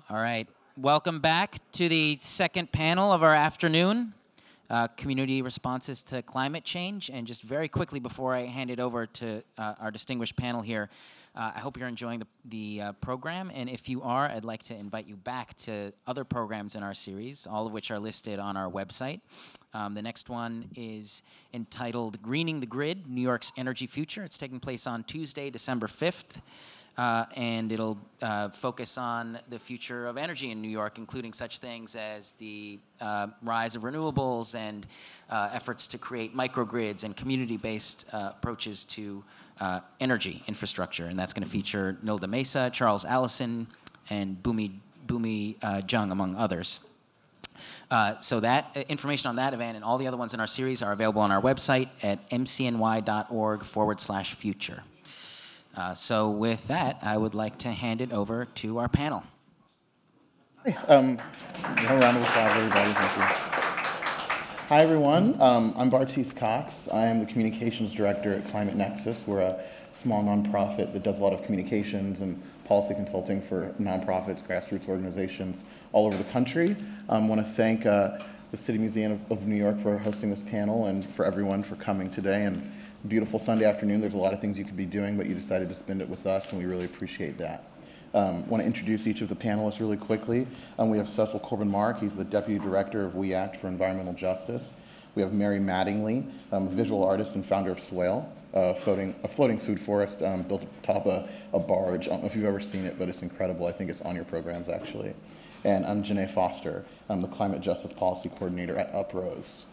All right. Welcome back to the second panel of our afternoon, community responses to climate change. And just very quickly before I hand it over to our distinguished panel here, I hope you're enjoying the program. And if you are, I'd like to invite you back to other programs in our series, all of which are listed on our website. The next one is entitled Greening the Grid, New York's Energy Future. It's taking place on Tuesday, December 5th. And it'll focus on the future of energy in New York, including such things as the rise of renewables and efforts to create microgrids and community-based approaches to energy infrastructure. And that's going to feature Nilda Mesa, Charles Allison, and Bumi Jung, among others. So that information on that event and all the other ones in our series are available on our website at mcny.org/future. So with that, I would like to hand it over to our panel. Hi, a round of applause, everybody. Thank you. Hi, everyone. I'm Bartees Cox. I am the communications director at Climate Nexus. We're a small nonprofit that does a lot of communications and policy consulting for nonprofits, grassroots organizations all over the country. I want to thank the City Museum of New York for hosting this panel and for everyone for coming today. And beautiful Sunday afternoon. There's a lot of things you could be doing, but you decided to spend it with us, and we really appreciate that. Want to introduce each of the panelists really quickly. We have Cecil Corbin-Mark. He's the Deputy Director of We Act for Environmental Justice. We have Mary Mattingly, a visual artist and founder of Swale, a floating food forest built atop a barge. I don't know if you've ever seen it, but it's incredible. I think it's on your programs, actually. And I'm Janae Foster. I'm the Climate Justice Policy Coordinator at Uprose.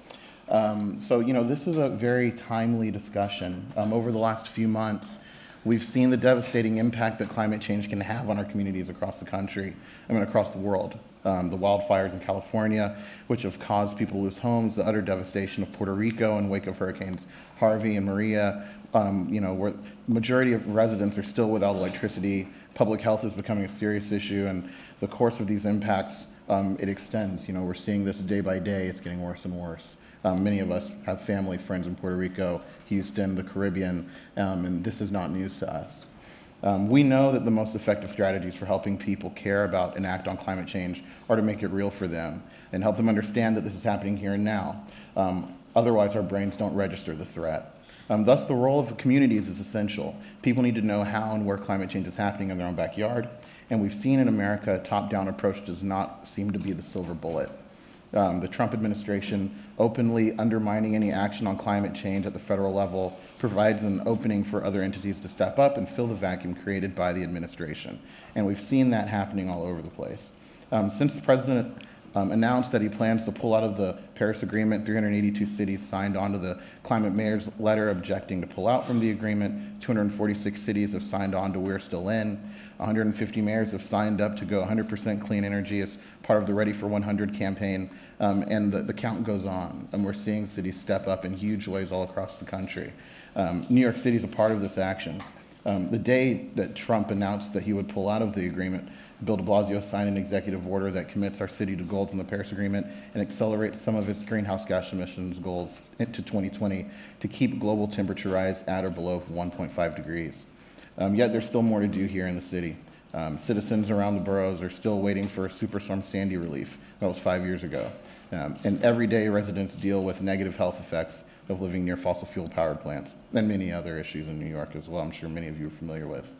So, this is a very timely discussion. Over the last few months, we've seen the devastating impact that climate change can have on our communities across the country, across the world. The wildfires in California, which have caused people to lose homes, the utter devastation of Puerto Rico in wake of Hurricanes Harvey and Maria, where the majority of residents are still without electricity. Public health is becoming a serious issue, and the course of these impacts, it extends. We're seeing this day by day. It's getting worse and worse. Many of us have family, friends in Puerto Rico, Houston, the Caribbean, and this is not news to us. We know that the most effective strategies for helping people care about and act on climate change are to make it real for them and help them understand that this is happening here and now. Otherwise, our brains don't register the threat. Thus, the role of communities is essential. People need to know how and where climate change is happening in their own backyard, and we've seen in America a top-down approach does not seem to be the silver bullet. The Trump administration openly undermining any action on climate change at the federal level provides an opening for other entities to step up and fill the vacuum created by the administration. And we've seen that happening all over the place. Since the president announced that he plans to pull out of the Paris Agreement, 382 cities signed onto the climate mayor's letter objecting to pull out from the agreement. 246 cities have signed on to We're Still In. 150 mayors have signed up to go 100% clean energy as part of the Ready for 100 campaign, and the count goes on. And we're seeing cities step up in huge ways all across the country. New York City is a part of this action. The day that Trump announced that he would pull out of the agreement, Bill de Blasio signed an executive order that commits our city to goals in the Paris Agreement and accelerates some of its greenhouse gas emissions goals into 2020 to keep global temperature rise at or below 1.5 degrees. Yet there's still more to do here in the city. Citizens around the boroughs are still waiting for Superstorm Sandy relief. That was 5 years ago. And every day residents deal with negative health effects of living near fossil fuel powered plants and many other issues in New York as well, I'm sure many of you are familiar with.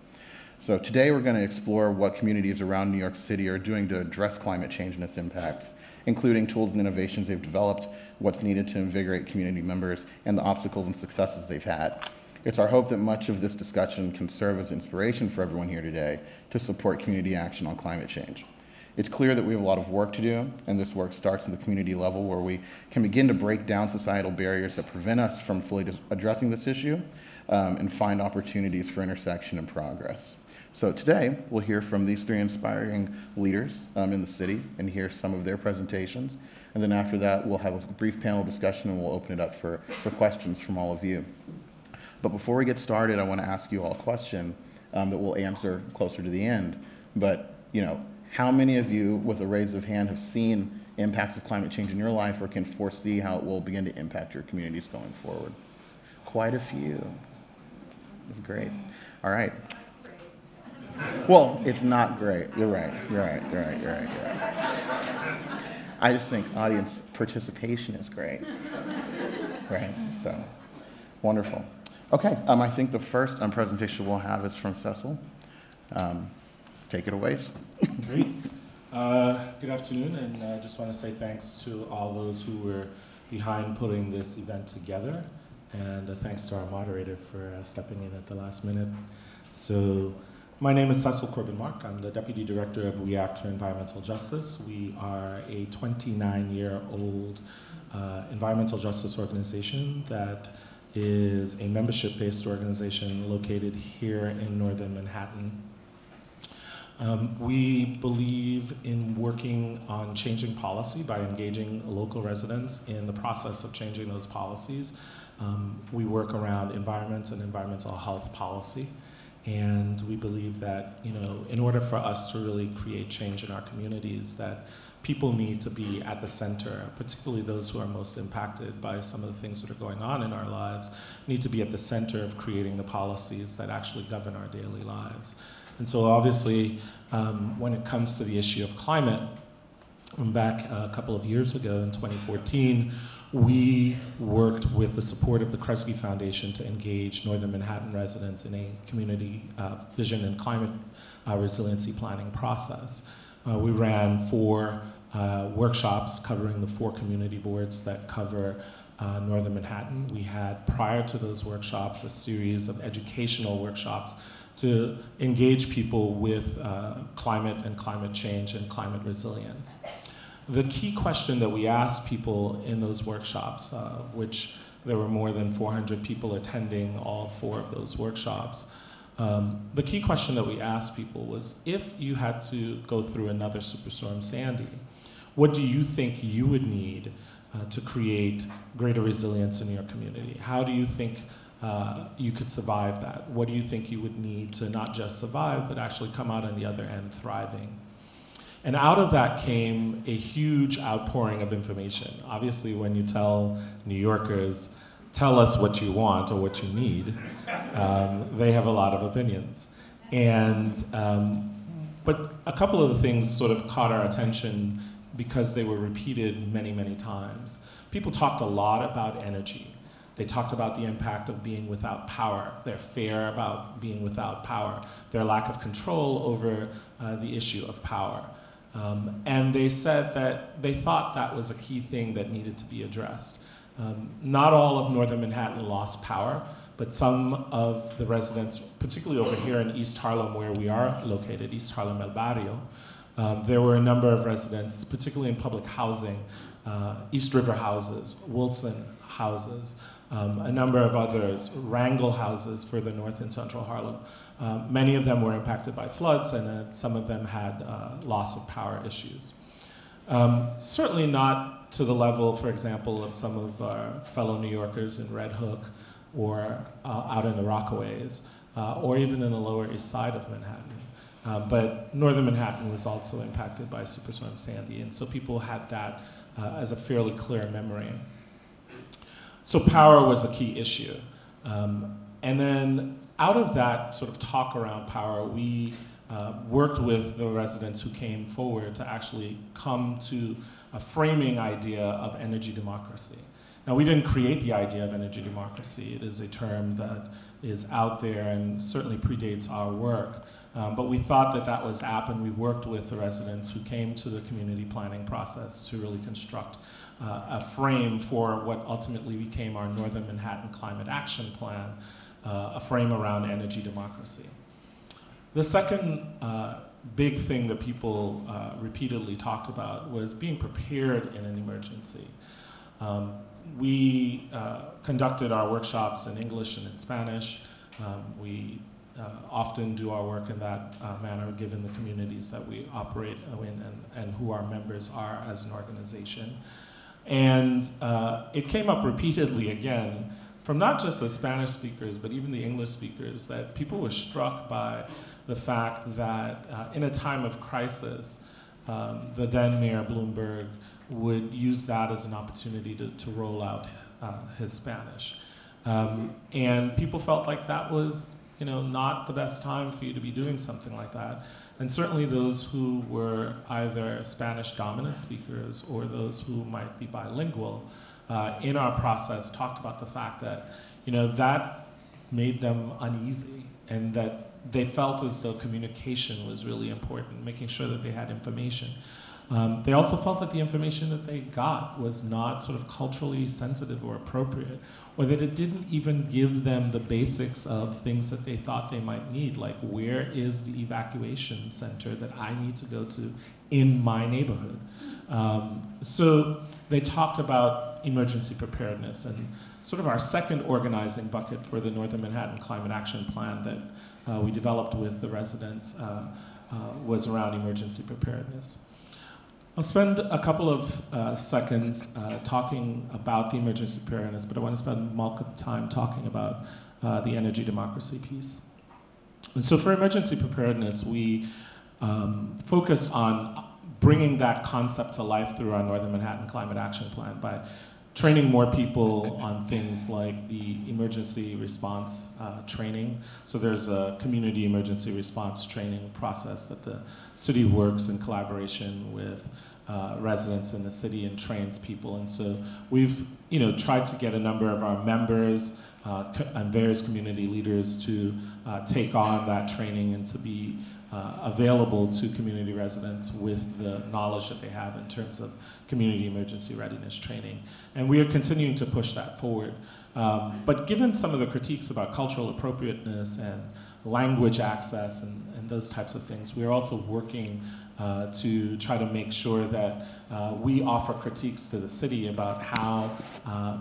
So today we're going to explore what communities around New York City are doing to address climate change and its impacts, including tools and innovations they've developed, what's needed to invigorate community members, and the obstacles and successes they've had. It's our hope that much of this discussion can serve as inspiration for everyone here today to support community action on climate change. It's clear that we have a lot of work to do, and this work starts at the community level where we can begin to break down societal barriers that prevent us from fully addressing this issue and find opportunities for intersection and progress. So today, we'll hear from these three inspiring leaders in the city and hear some of their presentations. And then after that, we'll have a brief panel discussion and we'll open it up for questions from all of you. But before we get started, I want to ask you all a question that we'll answer closer to the end. But, how many of you, with a raise of hand, have seen impacts of climate change in your life or can foresee how it will begin to impact your communities going forward? Quite a few. That's great. All right. Well, it's not great. You're right. You're right. You're right. You're right. You're right. I just think audience participation is great. Right. So, wonderful. Okay. I think the first presentation we'll have is from Cecil. Take it away. Great. Good afternoon, and I just want to say thanks to all those who were behind putting this event together, and thanks to our moderator for stepping in at the last minute. So, my name is Cecil Corbin-Mark. I'm the Deputy Director of We Act for Environmental Justice. We are a 29-year-old environmental justice organization that is a membership-based organization located here in northern Manhattan. We believe in working on changing policy by engaging local residents in the process of changing those policies. We work around environment and environmental health policy, and we believe that, in order for us to really create change in our communities, that people need to be at the center, particularly those who are most impacted by some of the things that are going on in our lives, need to be at the center of creating the policies that actually govern our daily lives. And so obviously, when it comes to the issue of climate, back a couple of years ago in 2014, we worked with the support of the Kresge Foundation to engage Northern Manhattan residents in a community vision and climate resiliency planning process. We ran 4 workshops covering the 4 community boards that cover Northern Manhattan. We had, prior to those workshops, a series of educational workshops to engage people with climate and climate change and climate resilience. The key question that we asked people in those workshops, which there were more than 400 people attending all 4 of those workshops, the key question that we asked people was, if you had to go through another Superstorm Sandy, what do you think you would need to create greater resilience in your community? How do you think you could survive that? What do you think you would need to not just survive, but actually come out on the other end thriving? And out of that came a huge outpouring of information. Obviously, when you tell New Yorkers, tell us what you want or what you need, they have a lot of opinions. And, but a couple of the things sort of caught our attention because they were repeated many, many times. People talked a lot about energy. They talked about the impact of being without power, their fear about being without power, their lack of control over the issue of power. And they said that they thought that was a key thing that needed to be addressed. Not all of Northern Manhattan lost power, but some of the residents, particularly over here in East Harlem where we are located, East Harlem El Barrio, there were a number of residents, particularly in public housing, East River houses, Wilson houses, a number of others, Wrangell houses further north in central Harlem. Many of them were impacted by floods, and some of them had loss of power issues. Certainly not to the level, for example, of some of our fellow New Yorkers in Red Hook or out in the Rockaways, or even in the Lower East Side of Manhattan. But Northern Manhattan was also impacted by Superstorm Sandy, and so people had that as a fairly clear memory. So power was a key issue. And then out of that sort of talk around power, we worked with the residents who came forward to actually come to a framing idea of energy democracy. Now, we didn't create the idea of energy democracy. It is a term that is out there and certainly predates our work. But we thought that that was apt, and we worked with the residents who came to the community planning process to really construct a frame for what ultimately became our Northern Manhattan Climate Action Plan, a frame around energy democracy. The second big thing that people repeatedly talked about was being prepared in an emergency. We conducted our workshops in English and in Spanish. We often do our work in that manner given the communities that we operate in and who our members are as an organization. And it came up repeatedly again from not just the Spanish speakers, but even the English speakers, that people were struck by the fact that in a time of crisis, the then Mayor Bloomberg would use that as an opportunity to roll out his Spanish. And people felt like that was not the best time for you to be doing something like that. And certainly those who were either Spanish dominant speakers or those who might be bilingual in our process talked about the fact that, that made them uneasy, and that they felt as though communication was really important, making sure that they had information. They also felt that the information that they got was not sort of culturally sensitive or appropriate, or that it didn't even give them the basics of things that they thought they might need, like where is the evacuation center that I need to go to in my neighborhood? So they talked about emergency preparedness, and sort of our second organizing bucket for the Northern Manhattan Climate Action Plan that we developed with the residents was around emergency preparedness. I'll spend a couple of seconds talking about the emergency preparedness, but I want to spend bulk of the time talking about the energy democracy piece. And so for emergency preparedness, we focus on bringing that concept to life through our Northern Manhattan Climate Action Plan by training more people on things like the emergency response training. So there's a community emergency response training process that the city works in collaboration with residents in the city and trains people. And so we've tried to get a number of our members and various community leaders to take on that training and to be available to community residents with the knowledge that they have in terms of community emergency readiness training. And we are continuing to push that forward. But given some of the critiques about cultural appropriateness and language access and those types of things, we are also working to try to make sure that we offer critiques to the city about how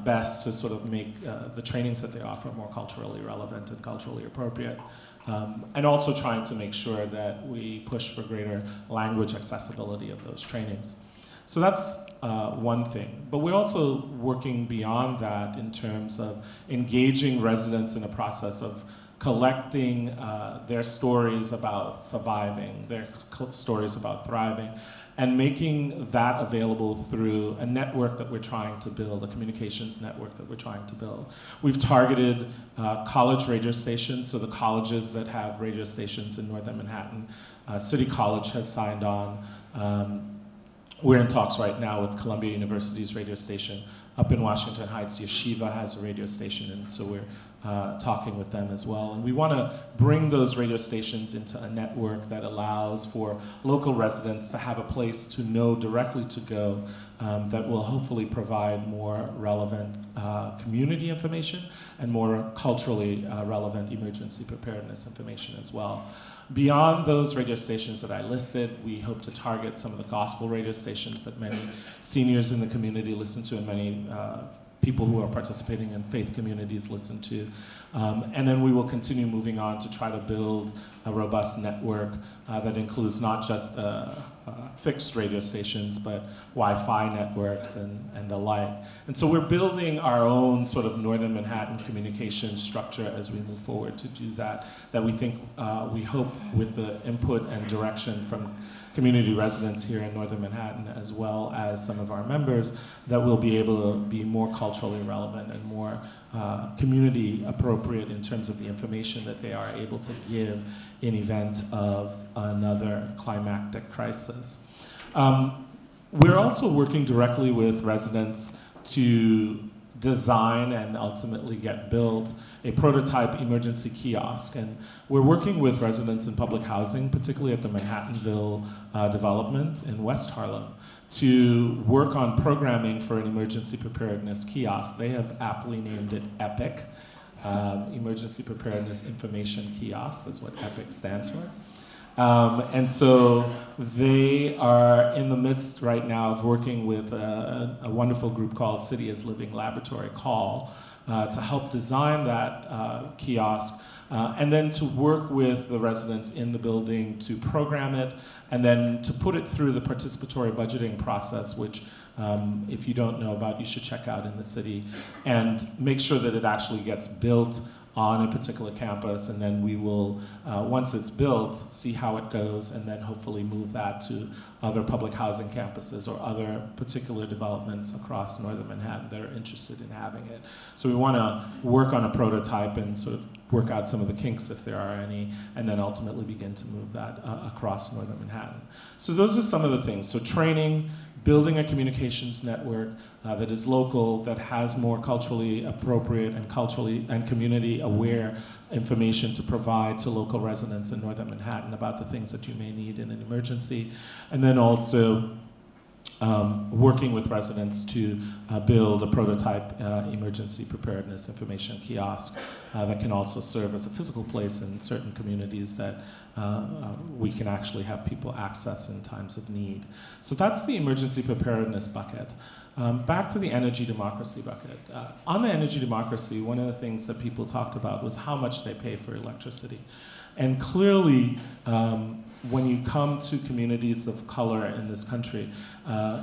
best to sort of make the trainings that they offer more culturally relevant and culturally appropriate. And also trying to make sure that we push for greater language accessibility of those trainings. So that's one thing. But we're also working beyond that in terms of engaging residents in a process of collecting their stories about surviving, their stories about thriving, and making that available through a network that we're trying to build, a communications network that we're trying to build. We've targeted college radio stations, so the colleges that have radio stations in Northern Manhattan. City College has signed on. We're in talks right now with Columbia University's radio station. Up in Washington Heights, Yeshiva has a radio station, and so we're talking with them as well. And we want to bring those radio stations into a network that allows for local residents to have a place to know directly to go that will hopefully provide more relevant community information and more culturally relevant emergency preparedness information as well. Beyond those radio stations that I listed, we hope to target some of the gospel radio stations that many seniors in the community listen to and many people who are participating in faith communities listen to. And then we will continue moving on to try to build a robust network that includes not just fixed radio stations, but Wi-Fi networks and the like. And so we're building our own sort of Northern Manhattan communication structure as we move forward to do that we think, we hope with the input and direction from community residents here in Northern Manhattan, as well as some of our members, that we'll be able to be more culturally relevant and more community appropriate in terms of the information that they are able to give in event of another climactic crisis. We're also working directly with residents to design and ultimately get built a prototype emergency kiosk. And we're working with residents in public housing, particularly at the Manhattanville development in West Harlem, to work on programming for an emergency preparedness kiosk. They have aptly named it EPIC, Emergency Preparedness Information Kiosk, is what EPIC stands for. And so they are in the midst right now of working with a wonderful group called City is Living Laboratory Call to help design that kiosk and then to work with the residents in the building to program it and then to put it through the participatory budgeting process, which if you don't know about, you should check out in the city, and make sure that it actually gets built on a particular campus, and then we will, once it's built, see how it goes, and then hopefully move that to other public housing campuses or other particular developments across northern Manhattan that are interested in having it. So we want to work on a prototype and sort of work out some of the kinks, if there are any, and then ultimately begin to move that across northern Manhattan. So those are some of the things. So training, building a communications network that is local, that has more culturally appropriate and community aware information to provide to local residents in northern Manhattan about the things that you may need in an emergency. And then also working with residents to build a prototype emergency preparedness information kiosk that can also serve as a physical place in certain communities that we can actually have people access in times of need. So that's the emergency preparedness bucket. Back to the energy democracy bucket. On the energy democracy, one of the things that people talked about was how much they pay for electricity. And clearly, when you come to communities of color in this country,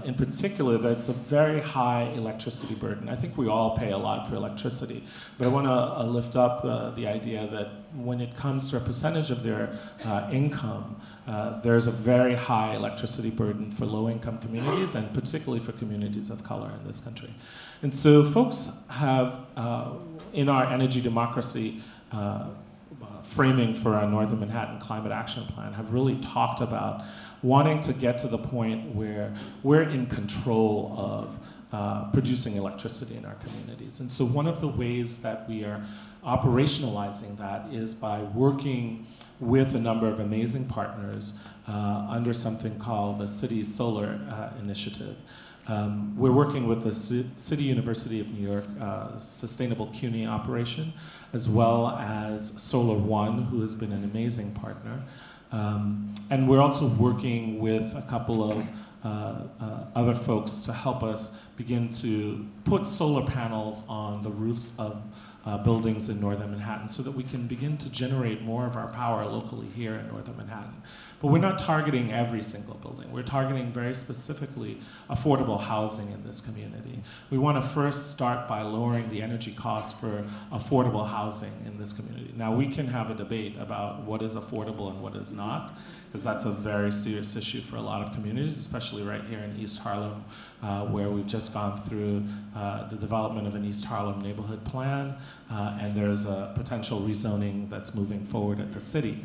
in particular, that's a very high electricity burden. I think we all pay a lot for electricity, but I want to lift up the idea that when it comes to a percentage of their income, there's a very high electricity burden for low-income communities, and particularly for communities of color in this country. And so folks have, in our energy democracy framing for our Northern Manhattan Climate Action Plan, have really talked about wanting to get to the point where we're in control of producing electricity in our communities. And so one of the ways that we are operationalizing that is by working with a number of amazing partners under something called the City Solar Initiative. We're working with the City University of New York Sustainable CUNY operation, as well as Solar One, who has been an amazing partner. And we're also working with a couple of other folks to help us begin to put solar panels on the roofs of buildings in northern Manhattan so that we can begin to generate more of our power locally here in northern Manhattan. But we're not targeting every single building. We're targeting very specifically affordable housing in this community. We want to first start by lowering the energy costs for affordable housing in this community. Now, we can have a debate about what is affordable and what is not, because that's a very serious issue for a lot of communities, especially right here in East Harlem, where we've just gone through the development of an East Harlem neighborhood plan, and there's a potential rezoning that's moving forward at the city.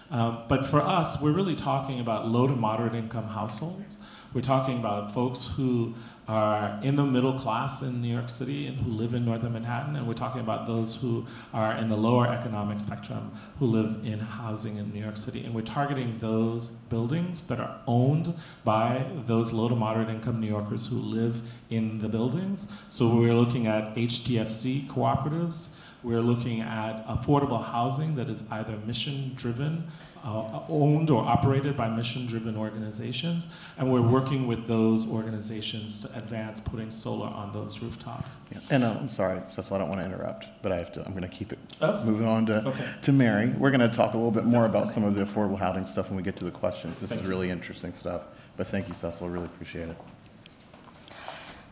But for us, we're really talking about low to moderate income households. We're talking about folks who are in the middle class in New York City and who live in northern Manhattan, and we're talking about those who are in the lower economic spectrum who live in housing in New York City. And we're targeting those buildings that are owned by those low to moderate income New Yorkers who live in the buildings. So we're looking at HDFC cooperatives. We're looking at affordable housing that is either mission-driven, owned or operated by mission-driven organizations, and we're working with those organizations to advance putting solar on those rooftops. Yeah. And I'm sorry, Cecil, I don't want to interrupt, but I'm going to keep it moving on to Mary. We're going to talk a little bit more about some of the affordable housing stuff when we get to the questions. This is really interesting stuff, but thank you, Cecil, I really appreciate it.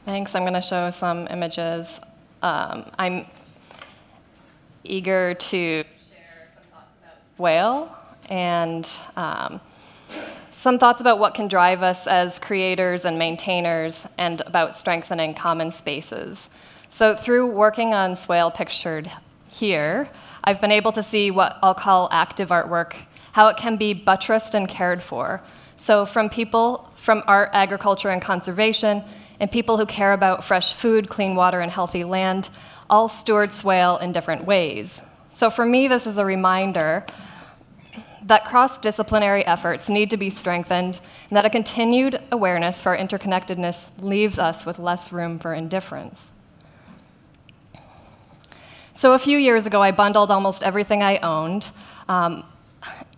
Thanks. I'm going to show some images. I'm eager to share some thoughts about Swale and some thoughts about what can drive us as creators and maintainers and about strengthening common spaces. So through working on Swale pictured here, I've been able to see what I'll call active artwork, how it can be buttressed and cared for. So from people from art, agriculture, and conservation, and people who care about fresh food, clean water, and healthy land, all steward Swale in different ways. So for me, this is a reminder that cross-disciplinary efforts need to be strengthened, and that a continued awareness for our interconnectedness leaves us with less room for indifference. So a few years ago, I bundled almost everything I owned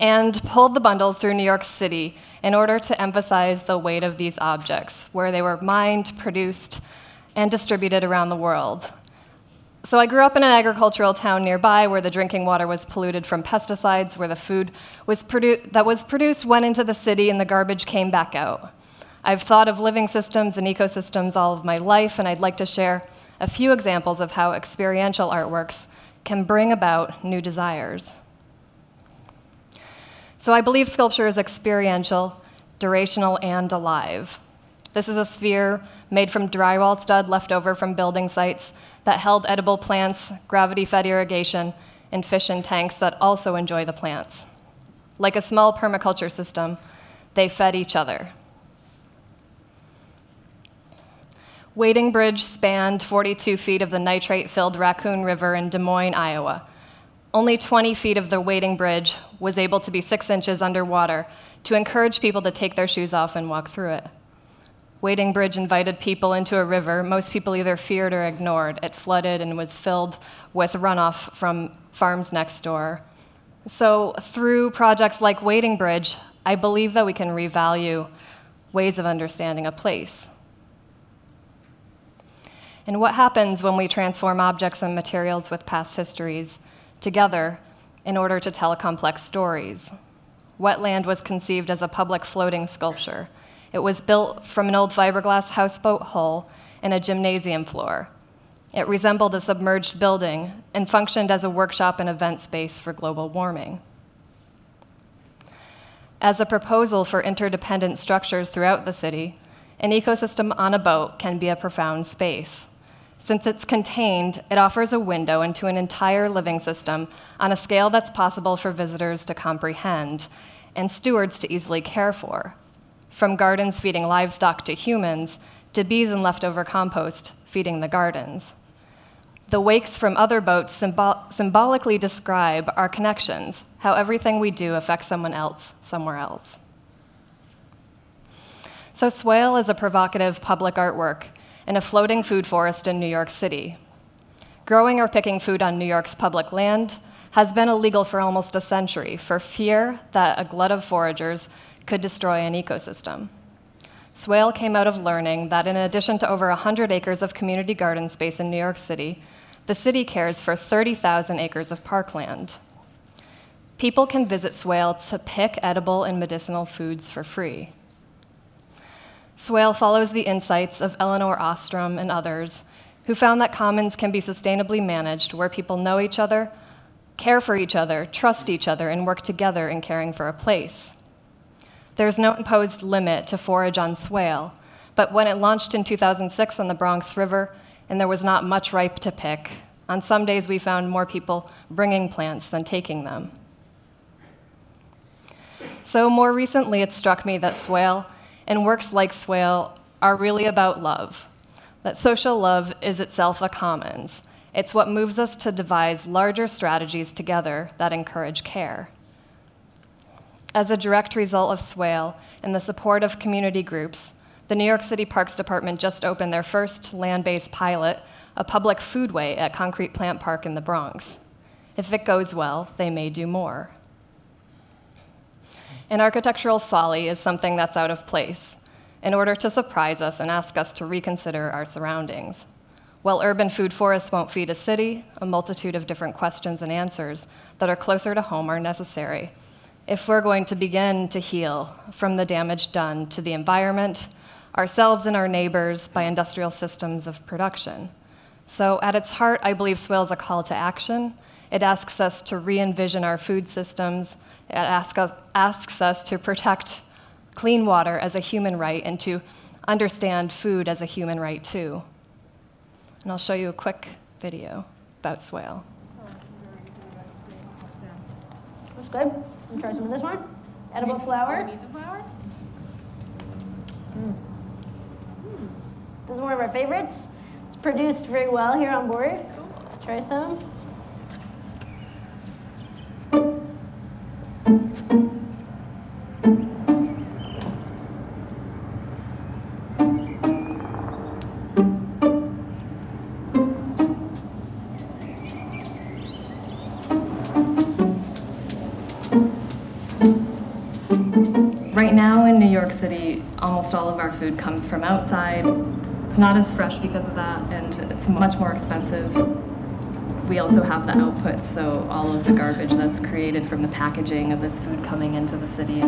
and pulled the bundles through New York City in order to emphasize the weight of these objects, where they were mined, produced, and distributed around the world. So I grew up in an agricultural town nearby where the drinking water was polluted from pesticides, where the food that was produced went into the city and the garbage came back out. I've thought of living systems and ecosystems all of my life, and I'd like to share a few examples of how experiential artworks can bring about new desires. So I believe sculpture is experiential, durational, and alive. This is a sphere made from drywall stud left over from building sites that held edible plants, gravity-fed irrigation, and fish in tanks that also enjoy the plants. Like a small permaculture system, they fed each other. Wading Bridge spanned 42 feet of the nitrate-filled Raccoon River in Des Moines, Iowa. Only 20 feet of the wading bridge was able to be 6 inches underwater to encourage people to take their shoes off and walk through it. Wading Bridge invited people into a river most people either feared or ignored. It flooded and was filled with runoff from farms next door. So through projects like Wading Bridge, I believe that we can revalue ways of understanding a place. And what happens when we transform objects and materials with past histories together in order to tell complex stories? Wetland was conceived as a public floating sculpture. It was built from an old fiberglass houseboat hull and a gymnasium floor. It resembled a submerged building and functioned as a workshop and event space for global warming. As a proposal for interdependent structures throughout the city, an ecosystem on a boat can be a profound space. Since it's contained, it offers a window into an entire living system on a scale that's possible for visitors to comprehend and stewards to easily care for. From gardens feeding livestock to humans, to bees and leftover compost feeding the gardens. The wakes from other boats symbolically describe our connections, how everything we do affects someone else somewhere else. So Swale is a provocative public artwork in a floating food forest in New York City. Growing or picking food on New York's public land has been illegal for almost a century for fear that a glut of foragers could destroy an ecosystem. Swale came out of learning that in addition to over 100 acres of community garden space in New York City, the city cares for 30,000 acres of parkland. People can visit Swale to pick edible and medicinal foods for free. Swale follows the insights of Eleanor Ostrom and others who found that commons can be sustainably managed where people know each other, care for each other, trust each other, and work together in caring for a place. There's no imposed limit to forage on Swale, but when it launched in 2006 on the Bronx River and there was not much ripe to pick, on some days we found more people bringing plants than taking them. So more recently, it struck me that Swale and works like Swale are really about love, that social love is itself a commons. It's what moves us to devise larger strategies together that encourage care. As a direct result of Swale and the support of community groups, the New York City Parks Department just opened their first land-based pilot, a public foodway at Concrete Plant Park in the Bronx. If it goes well, they may do more. An architectural folly is something that's out of place in order to surprise us and ask us to reconsider our surroundings. While urban food forests won't feed a city, a multitude of different questions and answers that are closer to home are necessary if we're going to begin to heal from the damage done to the environment, ourselves and our neighbors by industrial systems of production. So at its heart, I believe Swale is a call to action. It asks us to re-envision our food systems. It asks us to protect clean water as a human right and to understand food as a human right too. And I'll show you a quick video about Swale. Looks good. Let's try some of this one. Edible flour. Need the flour? This is one of our favorites. It's produced very well here on board. Cool. Let's try some. Right now in New York City, almost all of our food comes from outside. It's not as fresh because of that, and it's much more expensive. We also have the outputs, so all of the garbage that's created from the packaging of this food coming into the city.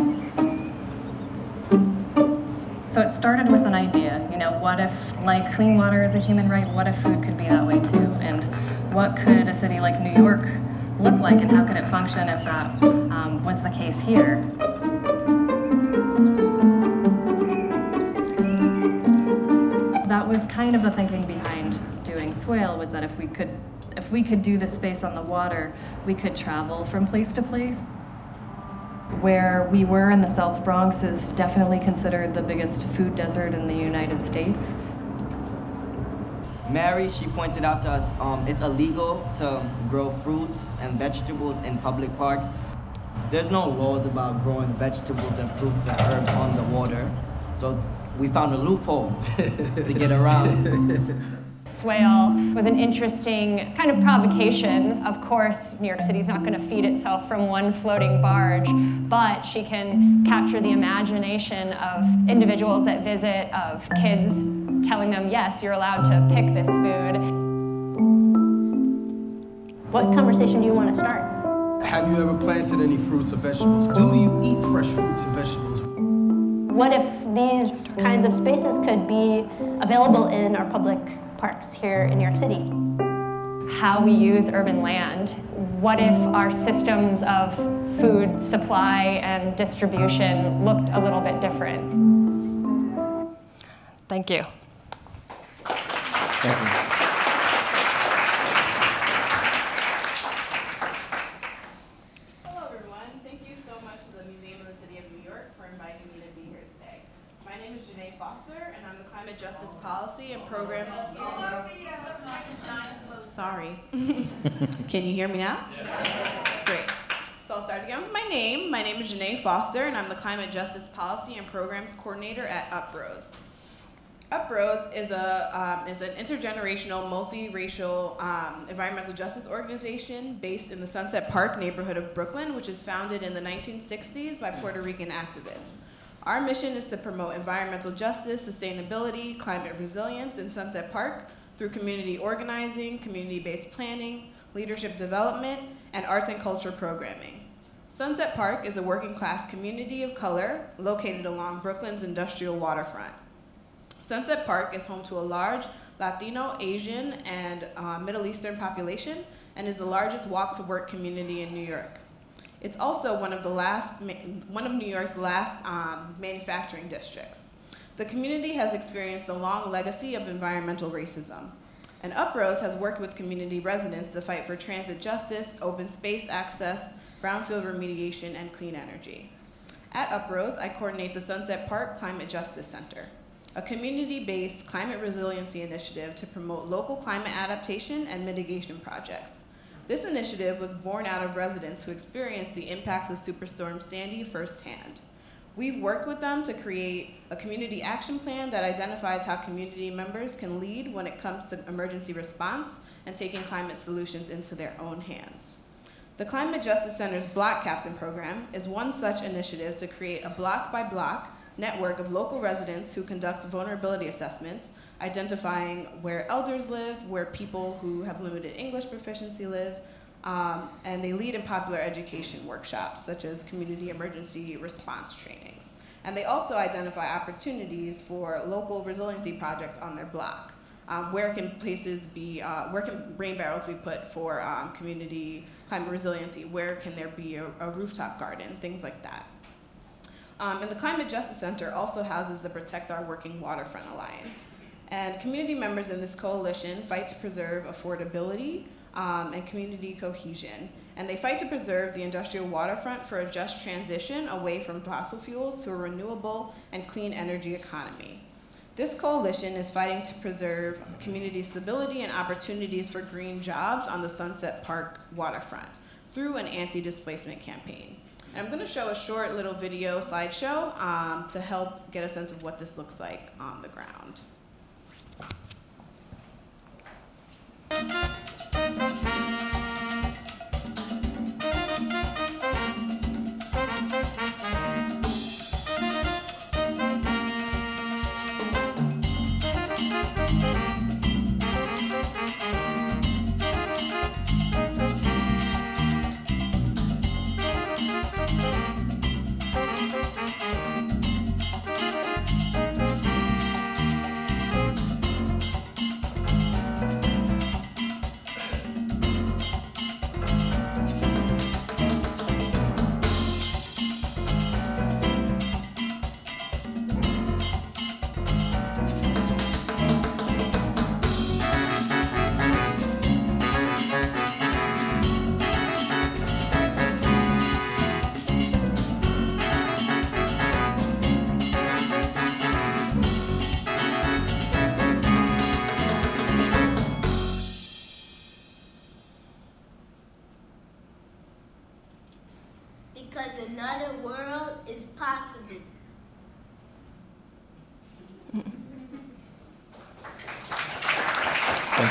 So it started with an idea, what if, like clean water is a human right, what if food could be that way too? And what could a city like New York look like and how could it function if that was the case here? That was kind of the thinking behind doing Swale, was that if we could do this space on the water, we could travel from place to place. Where we were in the South Bronx is definitely considered the biggest food desert in the United States. Mary, she pointed out to us, it's illegal to grow fruits and vegetables in public parks. There's no laws about growing vegetables and fruits and herbs on the water, so we found a loophole to get around. Swale was an interesting kind of provocation. Of course, New York City's not going to feed itself from one floating barge, but she can capture the imagination of individuals that visit, of kids telling them, yes, you're allowed to pick this food. What conversation do you want to start? Have you ever planted any fruits or vegetables? Do you eat fresh fruits and vegetables? What if these kinds of spaces could be available in our public parks here in New York City? How we use urban land. What if our systems of food supply and distribution looked a little bit different? Thank you. Thank you. Hello, everyone. Thank you so much to the Museum of the City of New York for inviting me to be here today. My name is Janae Foster, and I'm the Climate Justice Policy and Programs. Sorry. Can you hear me now? Yes. Great. So I'll start again with my name. My name is Janae Foster, and I'm the Climate Justice Policy and Programs Coordinator at UPROSE. UPROSE is an intergenerational, multiracial environmental justice organization based in the Sunset Park neighborhood of Brooklyn, which is founded in the 1960s by Puerto Rican activists. Our mission is to promote environmental justice, sustainability, climate resilience in Sunset Park through community organizing, community-based planning, leadership development, and arts and culture programming. Sunset Park is a working-class community of color located along Brooklyn's industrial waterfront. Sunset Park is home to a large Latino, Asian, and Middle Eastern population and is the largest walk-to-work community in New York. It's also one of New York's last manufacturing districts. The community has experienced a long legacy of environmental racism. And UPROSE has worked with community residents to fight for transit justice, open space access, brownfield remediation, and clean energy. At UPROSE, I coordinate the Sunset Park Climate Justice Center, a community-based climate resiliency initiative to promote local climate adaptation and mitigation projects. This initiative was born out of residents who experienced the impacts of Superstorm Sandy firsthand. We've worked with them to create a community action plan that identifies how community members can lead when it comes to emergency response and taking climate solutions into their own hands. The Climate Justice Center's Block Captain program is one such initiative to create a block-by-block network of local residents who conduct vulnerability assessments, identifying where elders live, where people who have limited English proficiency live, and they lead in popular education workshops, such as community emergency response trainings. And they also identify opportunities for local resiliency projects on their block. Where can rain barrels be put for community climate resiliency? Where can there be a rooftop garden? Things like that. And the Climate Justice Center also houses the Protect Our Working Waterfront Alliance. And community members in this coalition fight to preserve affordability and community cohesion. And they fight to preserve the industrial waterfront for a just transition away from fossil fuels to a renewable and clean energy economy. This coalition is fighting to preserve community stability and opportunities for green jobs on the Sunset Park waterfront through an anti-displacement campaign. And I'm going to show a short little video slideshow to help get a sense of what this looks like on the ground. another world is possible. Thank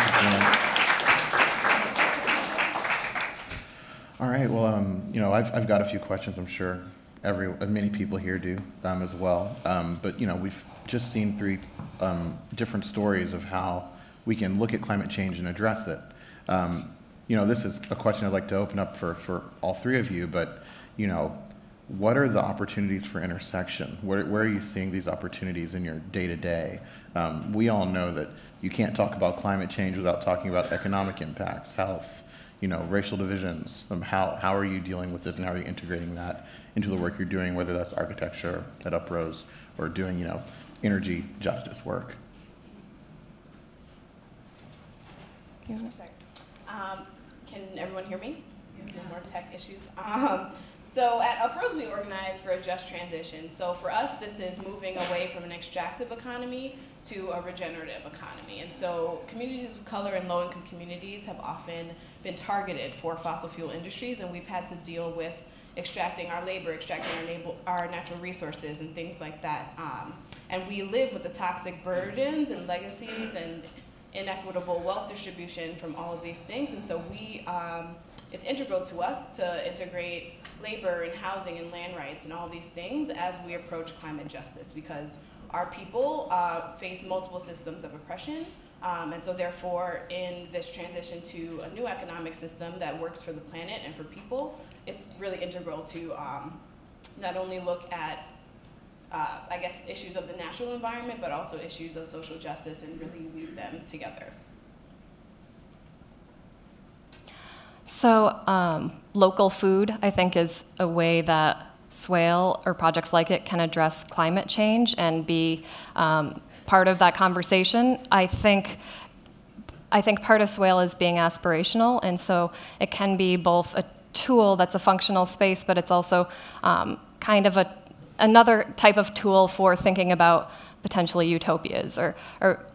you, Gina. All right, well, you know, I've got a few questions. I'm sure many people here do as well. But, you know, we've just seen three different stories of how we can look at climate change and address it. You know, this is a question I'd like to open up for all three of you, but, you know, what are the opportunities for intersection? Where are you seeing these opportunities in your day-to-day? We all know that you can't talk about climate change without talking about economic impacts, health, you know, racial divisions. How are you dealing with this, and how are you integrating that into the work you're doing, whether that's architecture at Uprose or doing, you know, energy justice work? Can everyone hear me? No more tech issues. So at Uprose, we organize for a just transition. So for us, this is moving away from an extractive economy to a regenerative economy. And so communities of color and low-income communities have often been targeted for fossil fuel industries, and we've had to deal with extracting our labor, extracting our natural resources and things like that. And we live with the toxic burdens and legacies and inequitable wealth distribution from all of these things. And so it's integral to us to integrate labor and housing and land rights and all these things as we approach climate justice, because our people face multiple systems of oppression. And so therefore, in this transition to a new economic system that works for the planet and for people, it's really integral to not only look at I guess, issues of the natural environment, but also issues of social justice, and really weave them together. So local food, I think, is a way that Swale or projects like it can address climate change and be part of that conversation. I think part of Swale is being aspirational, and so it can be both a tool that's a functional space, but it's also kind of another type of tool for thinking about potentially utopias, or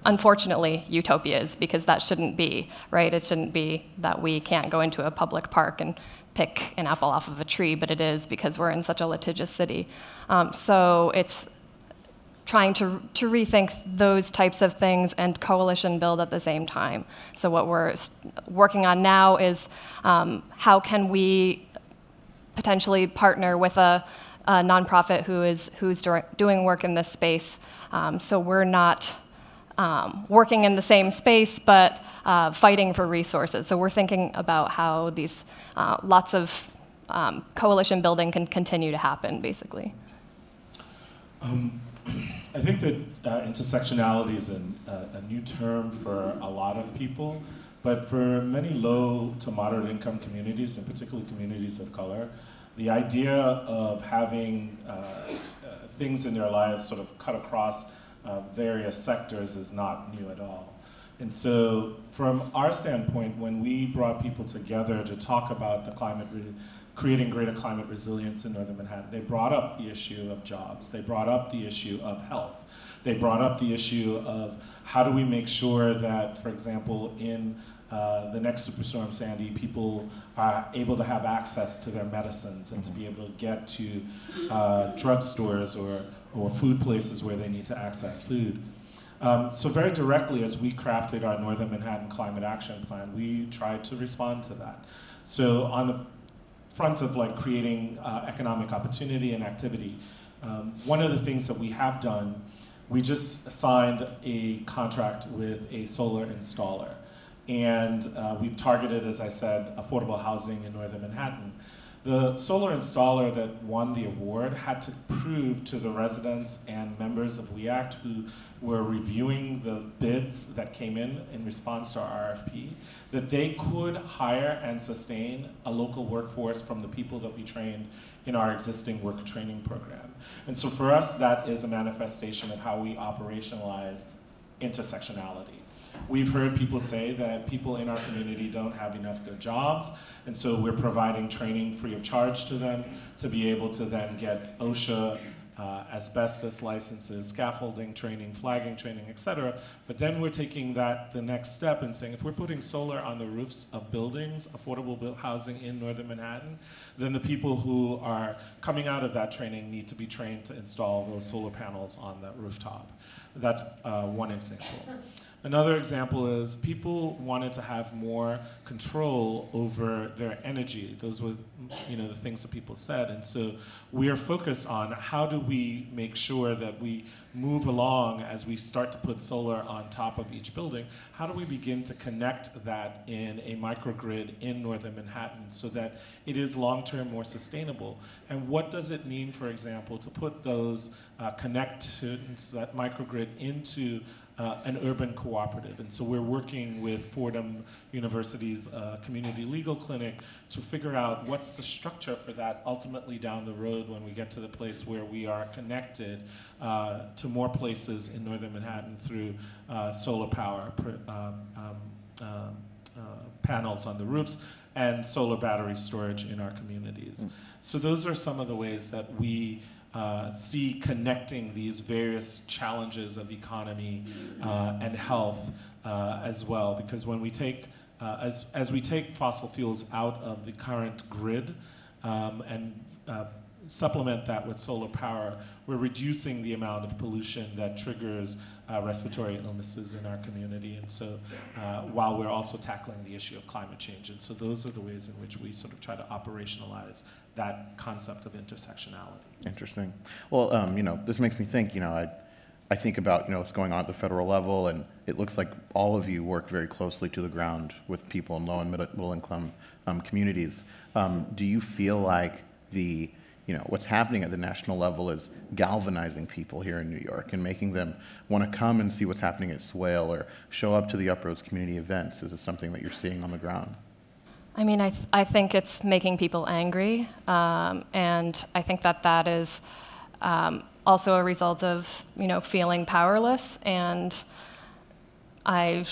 unfortunately utopias, because that shouldn't be, right? It shouldn't be that we can't go into a public park and pick an apple off of a tree, but it is because we're in such a litigious city. So it's trying to rethink those types of things and coalition build at the same time. So what we're working on now is how can we potentially partner with a nonprofit who's doing work in this space. So we're not working in the same space, but fighting for resources. So we're thinking about how these lots of coalition building can continue to happen, basically. I think that intersectionality is a new term for a lot of people, but for many low to moderate income communities, and particularly communities of color, the idea of having things in their lives sort of cut across various sectors is not new at all. And so from our standpoint, when we brought people together to talk about the creating greater climate resilience in Northern Manhattan, they brought up the issue of jobs. They brought up the issue of health. They brought up the issue of how do we make sure that, for example, in the next Superstorm Sandy, people are able to have access to their medicines and to be able to get to drugstores or food places where they need to access food. So very directly, as we crafted our Northern Manhattan Climate Action Plan, we tried to respond to that. So on the front of like creating economic opportunity and activity, one of the things that we have done, we just signed a contract with a solar installer. And we've targeted, as I said, affordable housing in Northern Manhattan. The solar installer that won the award had to prove to the residents and members of WEACT who were reviewing the bids that came in response to our RFP that they could hire and sustain a local workforce from the people that we trained in our existing worker training program. And so for us, that is a manifestation of how we operationalize intersectionality. We've heard people say that people in our community don't have enough good jobs, and so we're providing training free of charge to them to be able to then get OSHA asbestos licenses, scaffolding training, flagging training, et cetera. But then we're taking that the next step and saying, if we're putting solar on the roofs of buildings, affordable housing in northern Manhattan, then the people who are coming out of that training need to be trained to install those solar panels on that rooftop. That's one example. Another example is people wanted to have more control over their energy. Those were, the things that people said. And so we are focused on how do we make sure that we move along as we start to put solar on top of each building. How do we begin to connect that in a microgrid in northern Manhattan so that it is long-term more sustainable? And what does it mean, for example, to put those connections, that microgrid, into an urban cooperative? And so we're working with Fordham University's community legal clinic to figure out what's the structure for that ultimately down the road when we get to the place where we are connected to more places in northern Manhattan through solar power, panels on the roofs, and solar battery storage in our communities. So those are some of the ways that we see connecting these various challenges of economy and health as well. Because when we take, as we take fossil fuels out of the current grid and supplement that with solar power, we're reducing the amount of pollution that triggers respiratory illnesses in our community. And so while we're also tackling the issue of climate change. And so those are the ways in which we sort of try to operationalize that concept of intersectionality. Interesting. Well, this makes me think, I think about, what's going on at the federal level, and it looks like all of you work very closely to the ground with people in low and middle income communities. Do you feel like what's happening at the national level is galvanizing people here in New York and making them want to come and see what's happening at Swale or show up to the Uprose community events? Is this something that you're seeing on the ground? I mean, I think it's making people angry, and I think that is also a result of, feeling powerless. And I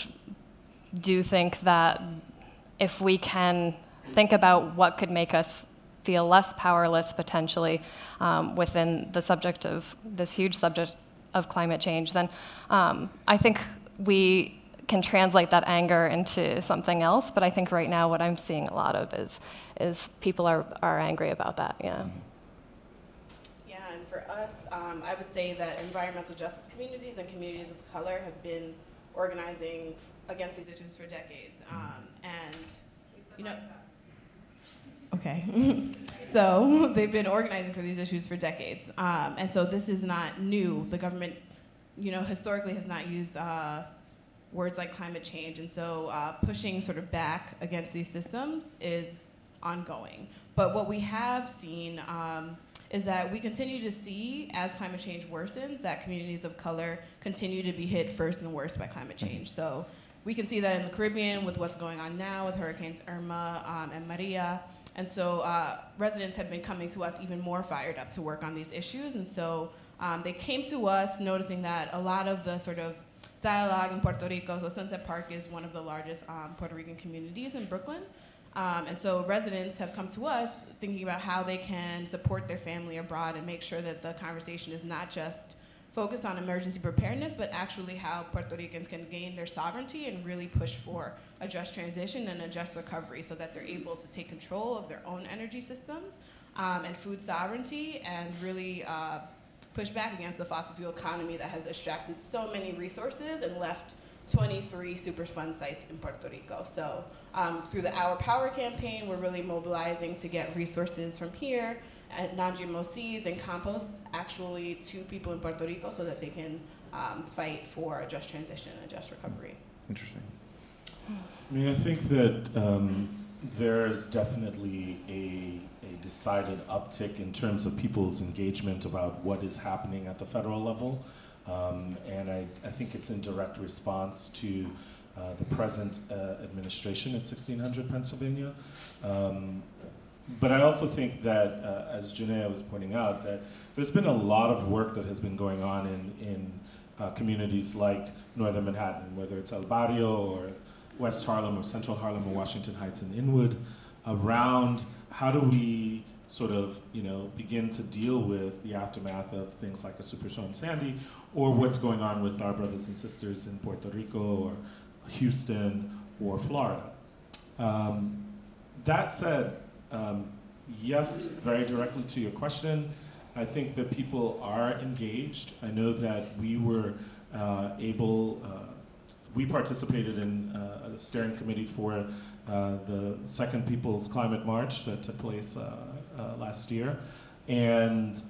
do think that if we can think about what could make us feel less powerless potentially within the subject of this huge subject of climate change, then I think we can translate that anger into something else. But I think right now what I'm seeing a lot of is people are angry about that. Yeah. Yeah, and for us, I would say that environmental justice communities and communities of color have been organizing against these issues for decades, Okay. So they've been organizing for these issues for decades. And so this is not new. The government, historically has not used words like climate change. And so pushing sort of back against these systems is ongoing. But what we have seen is that we continue to see, as climate change worsens, that communities of color continue to be hit first and worst by climate change. So we can see that in the Caribbean with what's going on now with Hurricanes Irma and Maria. And so residents have been coming to us even more fired up to work on these issues. And so they came to us noticing that a lot of the sort of dialogue in Puerto Rico, so Sunset Park is one of the largest Puerto Rican communities in Brooklyn. And so residents have come to us thinking about how they can support their family abroad and make sure that the conversation is not just focused on emergency preparedness, but actually how Puerto Ricans can gain their sovereignty and really push for a just transition and a just recovery so that they're able to take control of their own energy systems and food sovereignty and really push back against the fossil fuel economy that has extracted so many resources and left 23 Superfund sites in Puerto Rico. So through the Our Power campaign, we're really mobilizing to get resources from here and non-GMO seeds and compost actually to people in Puerto Rico so that they can fight for a just transition and a just recovery. Interesting. I mean, I think that there's definitely a decided uptick in terms of people's engagement about what is happening at the federal level. And I think it's in direct response to the present administration at 1600 Pennsylvania. But I also think that, as Janaea was pointing out, that there's been a lot of work that has been going on in communities like Northern Manhattan, whether it's El Barrio or West Harlem or Central Harlem or Washington Heights and Inwood, around how do we sort of, begin to deal with the aftermath of things like a Superstorm Sandy, or what's going on with our brothers and sisters in Puerto Rico or Houston or Florida. That said, yes, very directly to your question, I think that people are engaged. I know that we were we participated in a steering committee for the Second People's Climate March that took place last year. And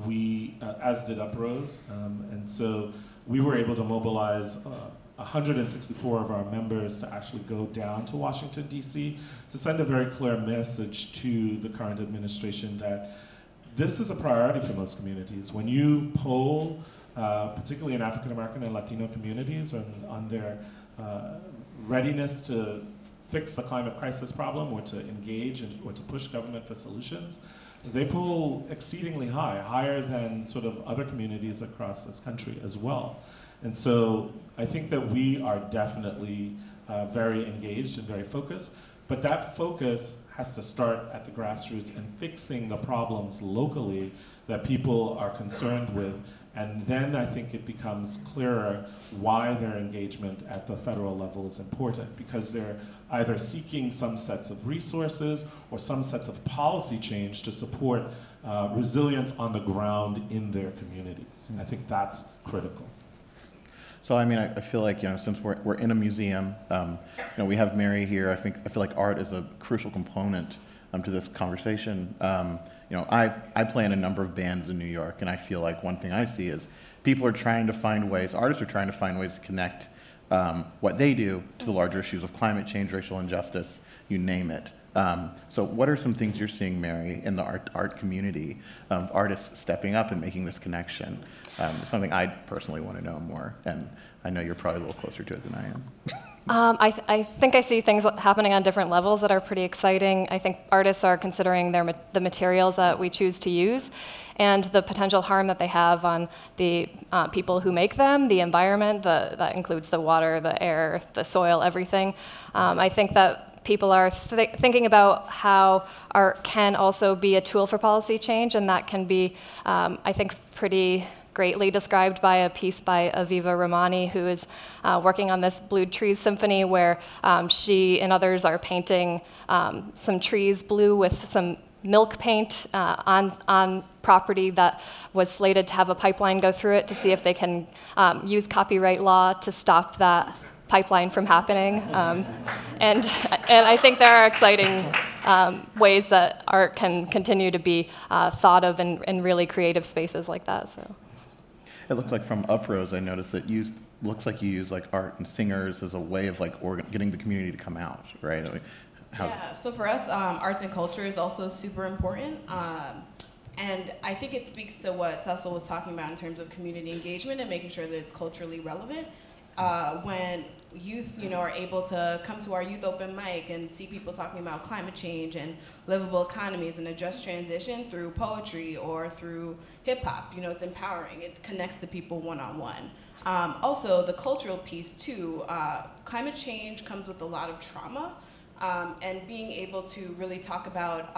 we, as did Uprose, and so we were able to mobilize 164 of our members to actually go down to Washington, D.C. to send a very clear message to the current administration that this is a priority for most communities. When you poll, particularly in African American and Latino communities, on their readiness to fix the climate crisis problem or to engage or to push government for solutions, they poll exceedingly high, higher than sort of other communities across this country as well. And so I think that we are definitely very engaged and very focused, but that focus has to start at the grassroots and fixing the problems locally that people are concerned with. And then I think it becomes clearer why their engagement at the federal level is important, because they're either seeking some sets of resources or some sets of policy change to support resilience on the ground in their communities. And I think that's critical. So I mean, I feel like, since we're in a museum, we have Mary here. I feel like art is a crucial component to this conversation. I play in a number of bands in New York, and I feel like one thing I see is people are trying to find ways, artists are trying to find ways to connect what they do to the larger issues of climate change, racial injustice, you name it. So what are some things you're seeing, Mary, in the art community of artists stepping up and making this connection? Something I personally want to know more, and I know you're probably a little closer to it than I am. I think I see things happening on different levels that are pretty exciting. I think artists are considering the materials that we choose to use and the potential harm that they have on the people who make them, the environment, that includes the water, the air, the soil, everything. I think that people are thinking about how art can also be a tool for policy change, and that can be, I think, pretty greatly described by a piece by Aviva Romani, who is working on this Blue Trees Symphony, where she and others are painting some trees blue with some milk paint on property that was slated to have a pipeline go through it, to see if they can use copyright law to stop that pipeline from happening. And I think there are exciting ways that art can continue to be thought of in really creative spaces like that. So. It looks like from Uprose, I noticed that looks like you use like art and singers as a way of like getting the community to come out, right? Yeah, so for us, arts and culture is also super important. And I think it speaks to what Cecil was talking about in terms of community engagement and making sure that it's culturally relevant. When youth, are able to come to our youth open mic and see people talking about climate change and livable economies and a just transition through poetry or through hip hop, it's empowering. It connects the people one-on-one. Also, the cultural piece too. Climate change comes with a lot of trauma. And being able to really talk about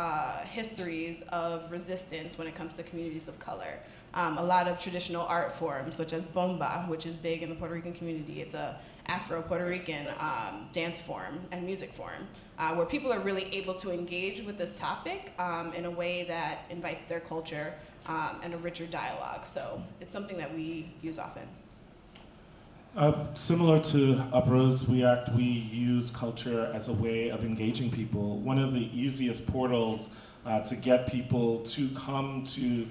histories of resistance when it comes to communities of color. A lot of traditional art forms, such as bomba, which is big in the Puerto Rican community. It's a Afro-Puerto Rican dance form and music form, where people are really able to engage with this topic in a way that invites their culture and a richer dialogue. So it's something that we use often. Similar to Uprose, we use culture as a way of engaging people. One of the easiest portals to get people to come to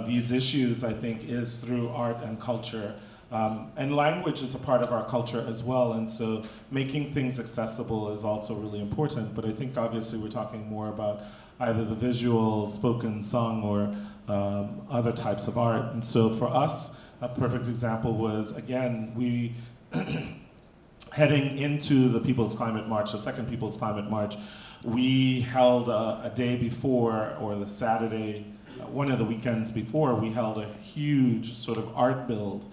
these issues, I think, is through art and culture. And language is a part of our culture as well, and so making things accessible is also really important. But I think obviously we're talking more about either the visual, spoken, sung, or other types of art. And so for us, a perfect example was, again, we, heading into the People's Climate March, the second People's Climate March, we held a day before, or the Saturday, one of the weekends before, we held a huge sort of art build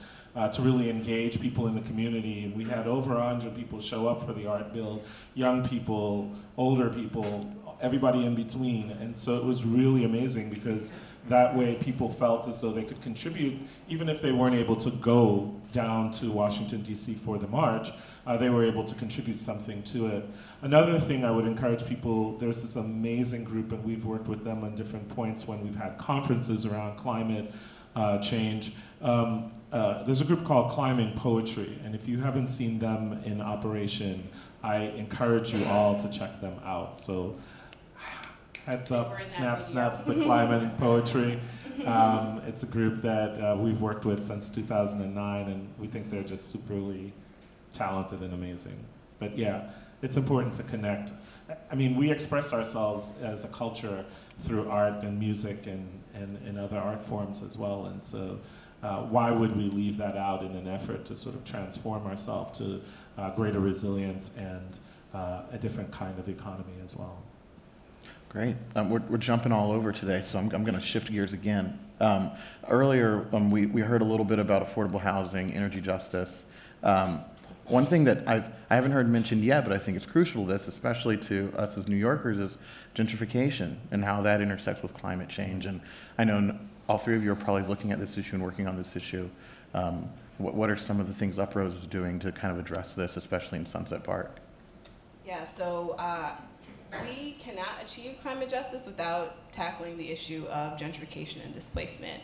to really engage people in the community. And we had over 100 people show up for the art build, young people, older people, everybody in between. And so it was really amazing because that way people felt as though they could contribute, even if they weren't able to go down to Washington, D.C. for the march, they were able to contribute something to it. Another thing I would encourage people, there's this amazing group, and we've worked with them on different points when we've had conferences around climate change. There's a group called Climbing Poetry, and if you haven't seen them in operation, I encourage you all to check them out. So heads up, snaps to Climbing Poetry. It's a group that we've worked with since 2009, and we think they're just superly talented and amazing. But yeah, it's important to connect. I mean, we express ourselves as a culture through art and music and other art forms as well, and so why would we leave that out in an effort to sort of transform ourselves to greater resilience and a different kind of economy as well? Great. We're jumping all over today, so I'm going to shift gears again. Earlier, we heard a little bit about affordable housing, energy justice. One thing that I haven't heard mentioned yet, but I think it's crucial to this, especially to us as New Yorkers, is gentrification and how that intersects with climate change. And I know all three of you are probably looking at this issue and working on this issue. What are some of the things Uprose is doing to kind of address this, especially in Sunset Park? Yeah, so we cannot achieve climate justice without tackling the issue of gentrification and displacement.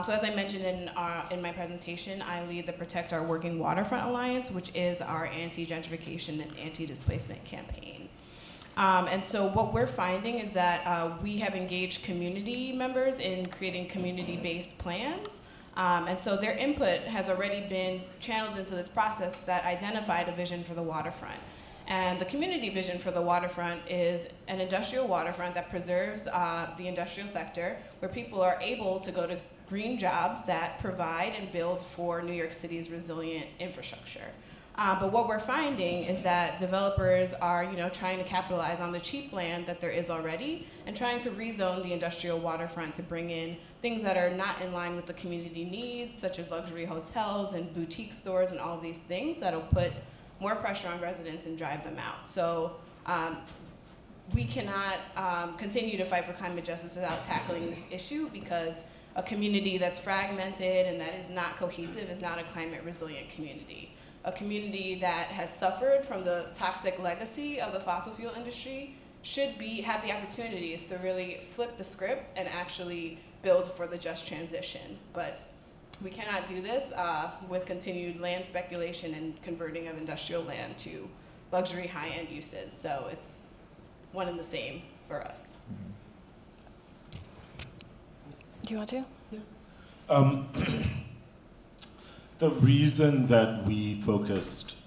So as I mentioned in my presentation, I lead the Protect Our Working Waterfront Alliance, which is our anti-gentrification and anti-displacement campaign. And so what we're finding is that we have engaged community members in creating community-based plans. And so their input has already been channeled into this process that identified a vision for the waterfront. And the community vision for the waterfront is an industrial waterfront that preserves the industrial sector, where people are able to go to green jobs that provide and build for New York City's resilient infrastructure. But what we're finding is that developers are, trying to capitalize on the cheap land that there is already and trying to rezone the industrial waterfront to bring in things that are not in line with the community needs, such as luxury hotels and boutique stores and all of these things that'll put more pressure on residents and drive them out. So we cannot continue to fight for climate justice without tackling this issue, because a community that's fragmented and that is not cohesive is not a climate resilient community. A community that has suffered from the toxic legacy of the fossil fuel industry should have the opportunities to really flip the script and actually build for the just transition. But we cannot do this with continued land speculation and converting of industrial land to luxury high-end uses. So it's one and the same for us. Do you want to? Yeah. The reason that we focused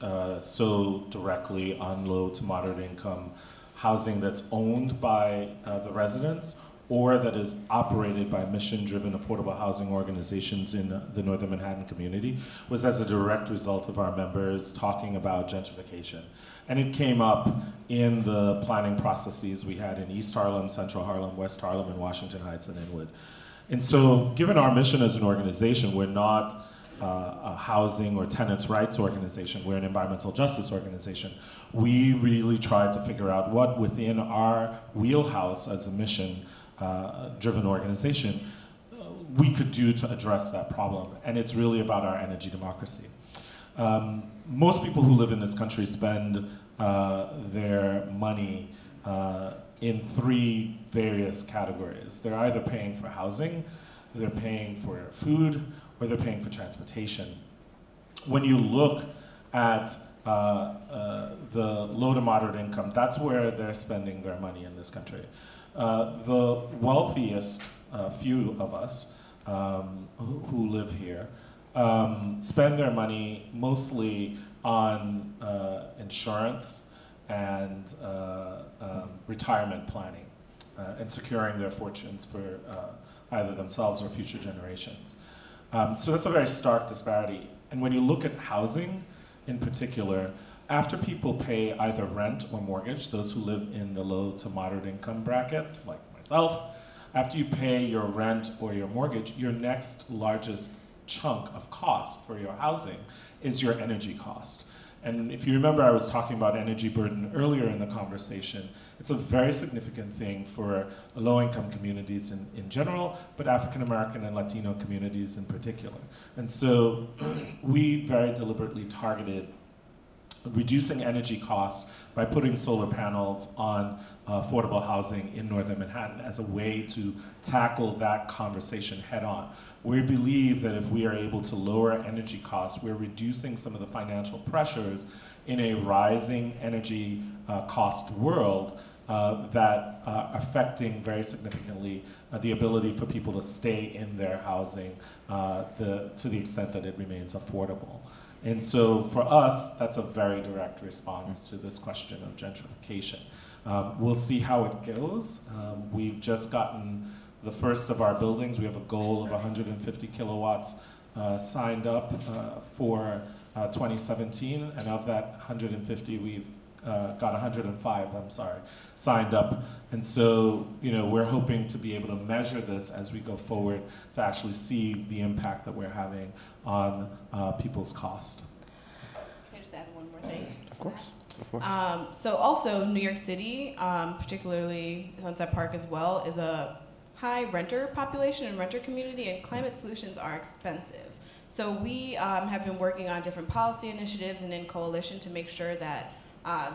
so directly on low to moderate income housing that's owned by the residents or that is operated by mission-driven affordable housing organizations in the Northern Manhattan community was as a direct result of our members talking about gentrification. And it came up in the planning processes we had in East Harlem, Central Harlem, West Harlem, and Washington Heights and Inwood. And so given our mission as an organization, we're not a housing or tenants' rights organization, we're an environmental justice organization. We really tried to figure out what within our wheelhouse as a mission-driven organization we could do to address that problem. And it's really about our energy democracy. Most people who live in this country spend their money in three various categories. They're either paying for housing, they're paying for food, or they're paying for transportation. When you look at the low to moderate income, that's where they're spending their money in this country. The wealthiest few of us who live here spend their money mostly on insurance and retirement planning and securing their fortunes for either themselves or future generations. So that's a very stark disparity. And when you look at housing in particular, after people pay either rent or mortgage, those who live in the low to moderate income bracket, like myself, after you pay your rent or your mortgage, your next largest chunk of cost for your housing is your energy cost. And if you remember, I was talking about energy burden earlier in the conversation. It's a very significant thing for low-income communities in general, but African American and Latino communities in particular. And so we very deliberately targeted reducing energy costs by putting solar panels on affordable housing in northern Manhattan as a way to tackle that conversation head on. We believe that if we are able to lower energy costs, we're reducing some of the financial pressures in a rising energy cost world that are affecting very significantly the ability for people to stay in their housing to the extent that it remains affordable. And so for us, that's a very direct response to this question of gentrification. We'll see how it goes. We've just gotten the first of our buildings. We have a goal of 150 kilowatts signed up for 2017, and of that 150, we've got 105, signed up. And so, we're hoping to be able to measure this as we go forward to actually see the impact that we're having on people's cost. Can I just add one more thing? Of course. Of course. So also, New York City, particularly Sunset Park as well, is a high renter population and renter community, and climate solutions are expensive. So we have been working on different policy initiatives and in coalition to make sure that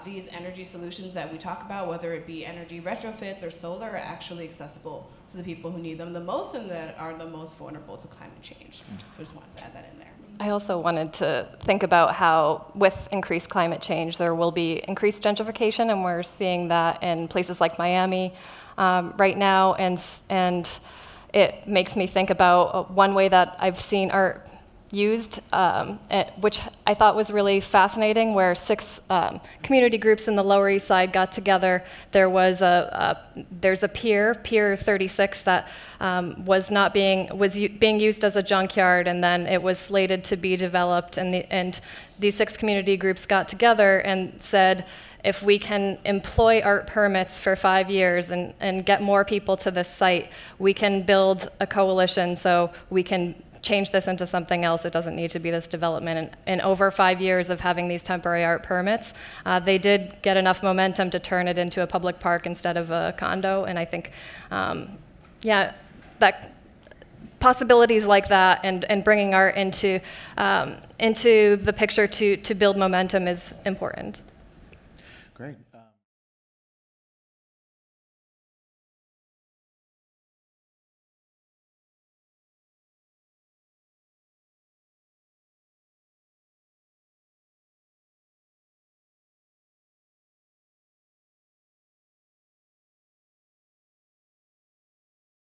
these energy solutions that we talk about, whether it be energy retrofits or solar, are actually accessible to the people who need them the most and that are the most vulnerable to climate change. I just wanted to add that in there. I also wanted to think about how, with increased climate change, there will be increased gentrification, and we're seeing that in places like Miami right now, and it makes me think about one way that I've seen art used, which I thought was really fascinating, where 6 community groups in the Lower East Side got together. There's a Pier 36 that was being used as a junkyard, and then it was slated to be developed, and these 6 community groups got together and said, if we can employ art permits for 5 years and get more people to this site, we can build a coalition so we can change this into something else. It doesn't need to be this development. And over 5 years of having these temporary art permits, they did get enough momentum to turn it into a public park instead of a condo. And I think, that possibilities like that and bringing art into the picture to build momentum is important. Great.